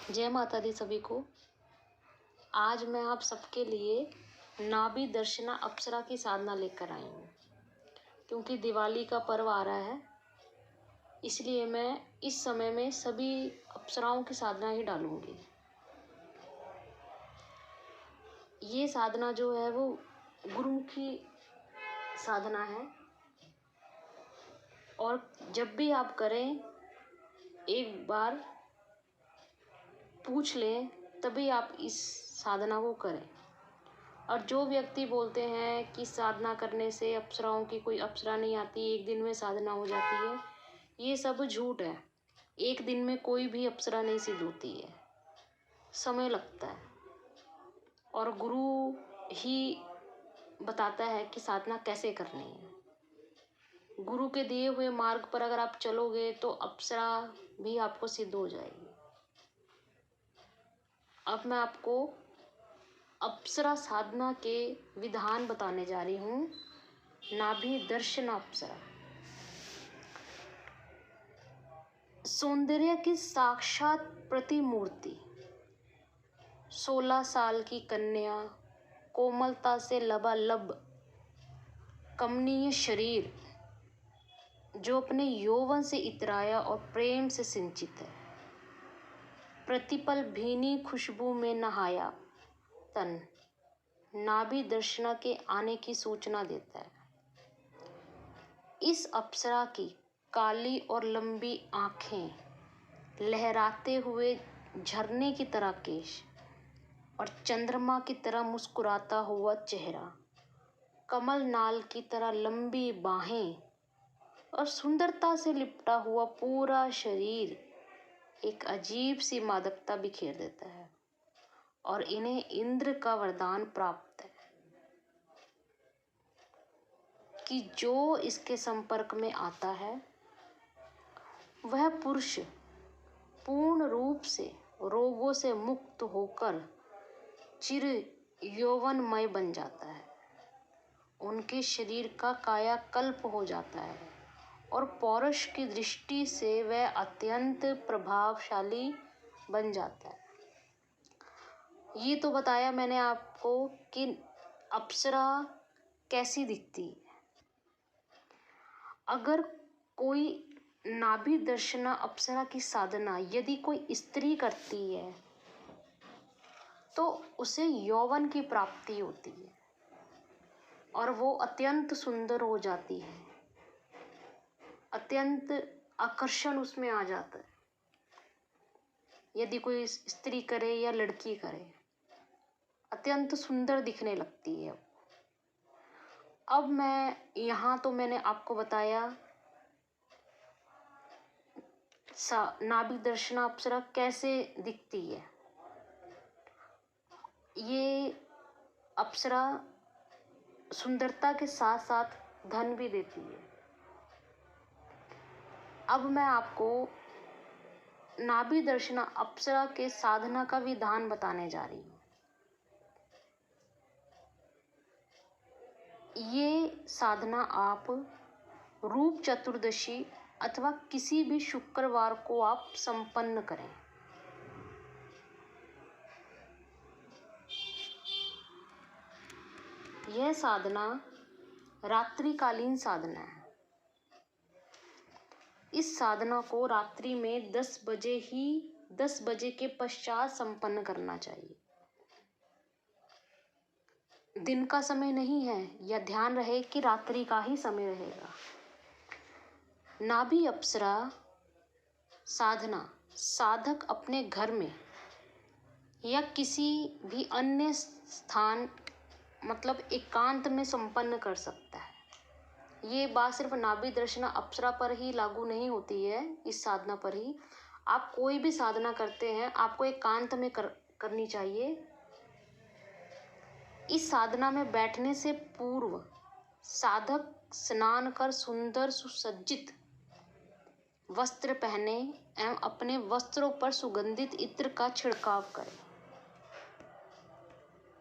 जय माता दी सभी को। आज मैं आप सबके लिए नाभि दर्शना अप्सरा की साधना लेकर आई हूँ। क्योंकि दिवाली का पर्व आ रहा है, इसलिए मैं इस समय में सभी अप्सराओं की साधना ही डालूंगी। ये साधना जो है वो गुरु की साधना है, और जब भी आप करें एक बार पूछ लें तभी आप इस साधना को करें। और जो व्यक्ति बोलते हैं कि साधना करने से अप्सराओं की कोई अप्सरा नहीं आती, एक दिन में साधना हो जाती है, ये सब झूठ है। एक दिन में कोई भी अप्सरा नहीं सिद्ध होती है, समय लगता है, और गुरु ही बताता है कि साधना कैसे करनी है। गुरु के दिए हुए मार्ग पर अगर आप चलोगे तो अप्सरा भी आपको सिद्ध हो जाएगी। अब मैं आपको अप्सरा साधना के विधान बताने जा रही हूँ। नाभि दर्शन अप्सरा सौंदर्य की साक्षात प्रतिमूर्ति, 16 साल की कन्या, कोमलता से लबालब कमनीय शरीर जो अपने यौवन से इतराया और प्रेम से सिंचित है, प्रतिपल भीनी खुशबू में नहाया तन नाभि दर्शना के आने की सूचना देता है। इस अप्सरा की काली और लंबी आंखें, लहराते हुए झरने की तरह केश और चंद्रमा की तरह मुस्कुराता हुआ चेहरा, कमल नाल की तरह लंबी बाहें और सुंदरता से लिपटा हुआ पूरा शरीर एक अजीब सी मादकता बिखेर देता है, और इन्हें इंद्र का वरदान प्राप्त है कि जो इसके संपर्क में आता है वह पुरुष पूर्ण रूप से रोगों से मुक्त होकर चिर यौवनमय बन जाता है। उनके शरीर का कायाकल्प हो जाता है और पौरुष की दृष्टि से वह अत्यंत प्रभावशाली बन जाता है। ये तो बताया मैंने आपको कि अप्सरा कैसी दिखती है। अगर कोई नाभि दर्शना अप्सरा की साधना यदि कोई स्त्री करती है तो उसे यौवन की प्राप्ति होती है और वो अत्यंत सुंदर हो जाती है, अत्यंत आकर्षण उसमें आ जाता है। यदि कोई स्त्री करे या लड़की करे, अत्यंत सुंदर दिखने लगती है। अब मैं यहाँ तो मैंने आपको बताया नाभि दर्शना अप्सरा कैसे दिखती है। ये अप्सरा सुंदरता के साथ साथ धन भी देती है। अब मैं आपको नाभि दर्शना अप्सरा के साधना का विधान बताने जा रही हूँ। ये साधना आप रूप चतुर्दशी अथवा किसी भी शुक्रवार को आप संपन्न करें। यह साधना रात्रिकालीन साधना है। इस साधना को रात्रि में 10 बजे के पश्चात संपन्न करना चाहिए। दिन का समय नहीं है, यह ध्यान रहे कि रात्रि का ही समय रहेगा। नाभि अप्सरा साधना साधक अपने घर में या किसी भी अन्य स्थान मतलब एकांत में संपन्न कर सकता है। ये बात सिर्फ नाभि दर्शना अप्सरा पर ही लागू नहीं होती है, इस साधना पर ही। आप कोई भी साधना करते हैं आपको एकांत में करनी चाहिए। इस साधना में बैठने से पूर्व साधक स्नान कर सुंदर सुसज्जित वस्त्र पहने एवं अपने वस्त्रों पर सुगंधित इत्र का छिड़काव करें।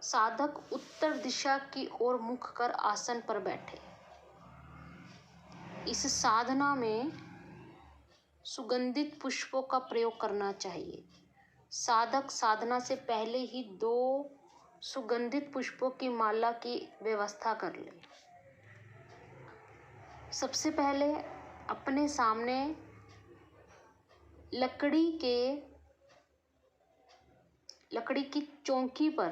साधक उत्तर दिशा की ओर मुख कर आसन पर बैठे। इस साधना में सुगंधित पुष्पों का प्रयोग करना चाहिए। साधक साधना से पहले ही 2 सुगंधित पुष्पों की माला की व्यवस्था कर ले। सबसे पहले अपने सामने लकड़ी की चौकी पर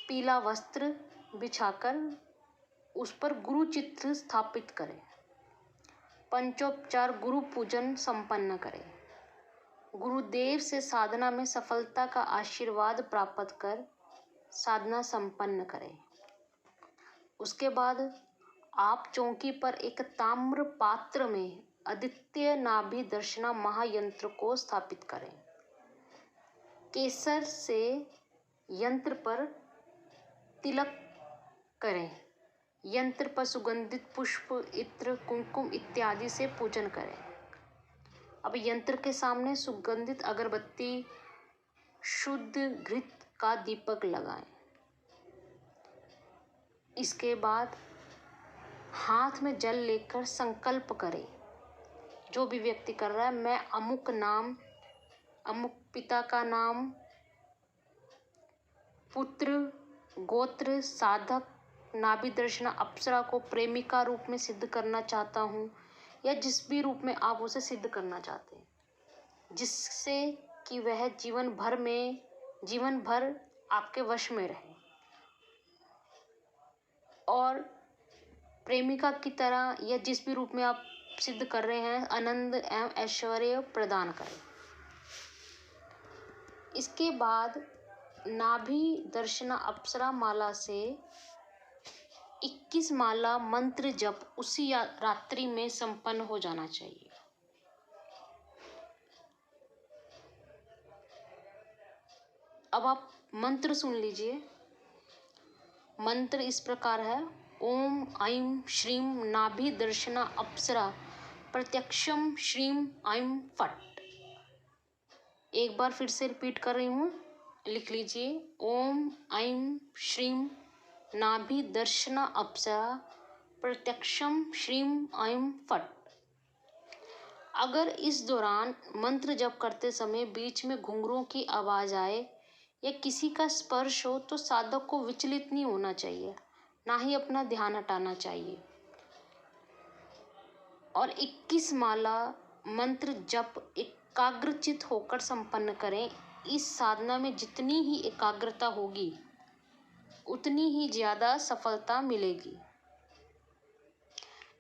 पीला वस्त्र बिछाकर उस पर गुरु चित्र स्थापित करें। पंचोपचार गुरु पूजन संपन्न करें। गुरुदेव से साधना में सफलता का आशीर्वाद प्राप्त कर साधना संपन्न करें। उसके बाद आप चौकी पर एक ताम्र पात्र में आदित्य नाभि दर्शना महायंत्र को स्थापित करें। केसर से यंत्र पर तिलक करें। यंत्र पर सुगंधित पुष्प, इत्र, कुमकुम इत्यादि से पूजन करें। अब यंत्र के सामने सुगंधित अगरबत्ती, शुद्ध घृत का दीपक लगाएं। इसके बाद हाथ में जल लेकर संकल्प करें। जो भी व्यक्ति कर रहा है, मैं अमुक नाम, अमुक पिता का नाम, पुत्र, गोत्र, साधक, नाभि दर्शना अप्सरा को प्रेमिका रूप में सिद्ध करना चाहता हूँ, या जिस भी रूप में आप उसे सिद्ध करना चाहते हैं, जिससे कि वह जीवन भर आपके वश में रहे और प्रेमिका की तरह या जिस भी रूप में आप सिद्ध कर रहे हैं आनंद एवं ऐश्वर्य प्रदान करें। इसके बाद नाभि दर्शना अप्सरा माला से 21 माला मंत्र जप उसी रात्रि में संपन्न हो जाना चाहिए। अब आप मंत्र सुन लीजिए। मंत्र इस प्रकार है: ओम ऐं श्रीं नाभि दर्शना अप्सरा प्रत्यक्षम श्रीं ऐं फट। एक बार फिर से रिपीट कर रही हूँ, लिख लीजिए। ओम ऐं श्रीं नाभि दर्शना अप्सरा प्रत्यक्षम श्रीं ऐं फट। अगर इस दौरान मंत्र जप करते समय बीच में घुंघरूओं की आवाज आए या किसी का स्पर्श हो तो साधक को विचलित नहीं होना चाहिए, ना ही अपना ध्यान हटाना चाहिए और 21 माला मंत्र जप एकाग्रचित होकर संपन्न करें। इस साधना में जितनी ही एकाग्रता होगी उतनी ही ज्यादा सफलता मिलेगी।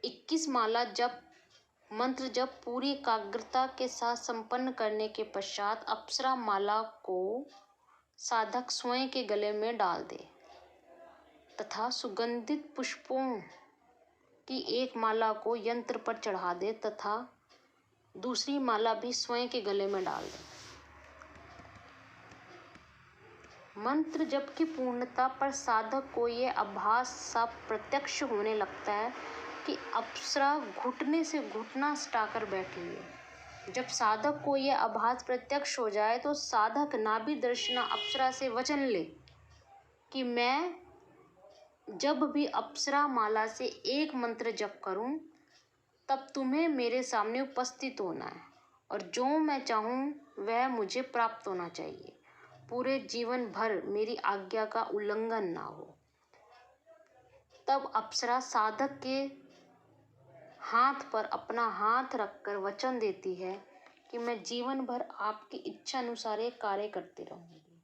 21 माला जप मंत्र जप पूरी एकाग्रता के साथ संपन्न करने के पश्चात अप्सरा माला को साधक स्वयं के गले में डाल दे तथा सुगंधित पुष्पों की एक माला को यंत्र पर चढ़ा दे तथा दूसरी माला भी स्वयं के गले में डाल दे। मंत्र जप की पूर्णता पर साधक को यह आभास सा प्रत्यक्ष होने लगता है कि अप्सरा घुटने से घुटना सटाकर बैठी है। जब साधक को यह आभास प्रत्यक्ष हो जाए तो साधक नाभि दर्शना अप्सरा से वचन ले कि मैं जब भी अप्सरा माला से एक मंत्र जप करूं तब तुम्हें मेरे सामने उपस्थित होना है और जो मैं चाहूं वह मुझे प्राप्त होना चाहिए। पूरे जीवन भर मेरी आज्ञा का उल्लंघन ना हो। तब अप्सरा साधक के हाथ पर अपना हाथ रखकर वचन देती है कि मैं जीवन भर आपकी इच्छा अनुसार ये कार्य करती रहूंगी।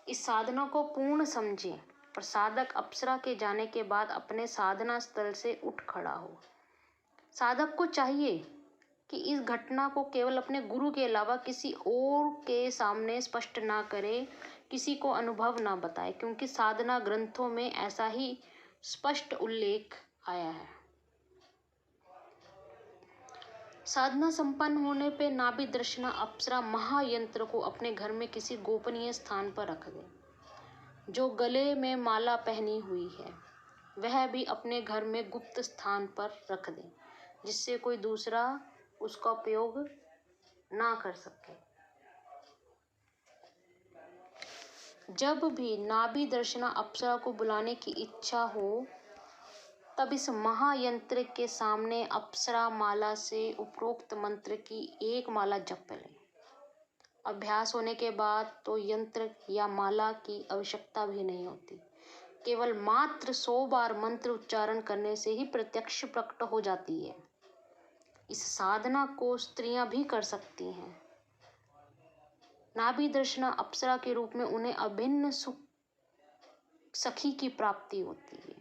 इस साधना को पूर्ण समझें और साधक अप्सरा के जाने के बाद अपने साधना स्थल से उठ खड़ा हो। साधक को चाहिए कि इस घटना को केवल अपने गुरु के अलावा किसी और के सामने स्पष्ट ना करे, किसी को अनुभव ना बताए, क्योंकि साधना ग्रंथों में ऐसा ही स्पष्ट उल्लेख आया है। साधना संपन्न होने पे नाभि दर्शना अप्सरा महायंत्र को अपने घर में किसी गोपनीय स्थान पर रख दे। जो गले में माला पहनी हुई है वह भी अपने घर में गुप्त स्थान पर रख दे, जिससे कोई दूसरा उसका उपयोग ना कर सके। जब भी नाभि दर्शना अप्सरा को बुलाने की इच्छा हो तब इस महायंत्र के सामने अप्सरा माला से उपरोक्त मंत्र की एक माला जप लें। अभ्यास होने के बाद तो यंत्र या माला की आवश्यकता भी नहीं होती। केवल मात्र 100 बार मंत्र उच्चारण करने से ही प्रत्यक्ष प्रकट हो जाती है। इस साधना को स्त्रियां भी कर सकती हैं। नाभि दर्शना अप्सरा के रूप में उन्हें अभिन्न सुख सखी की प्राप्ति होती है।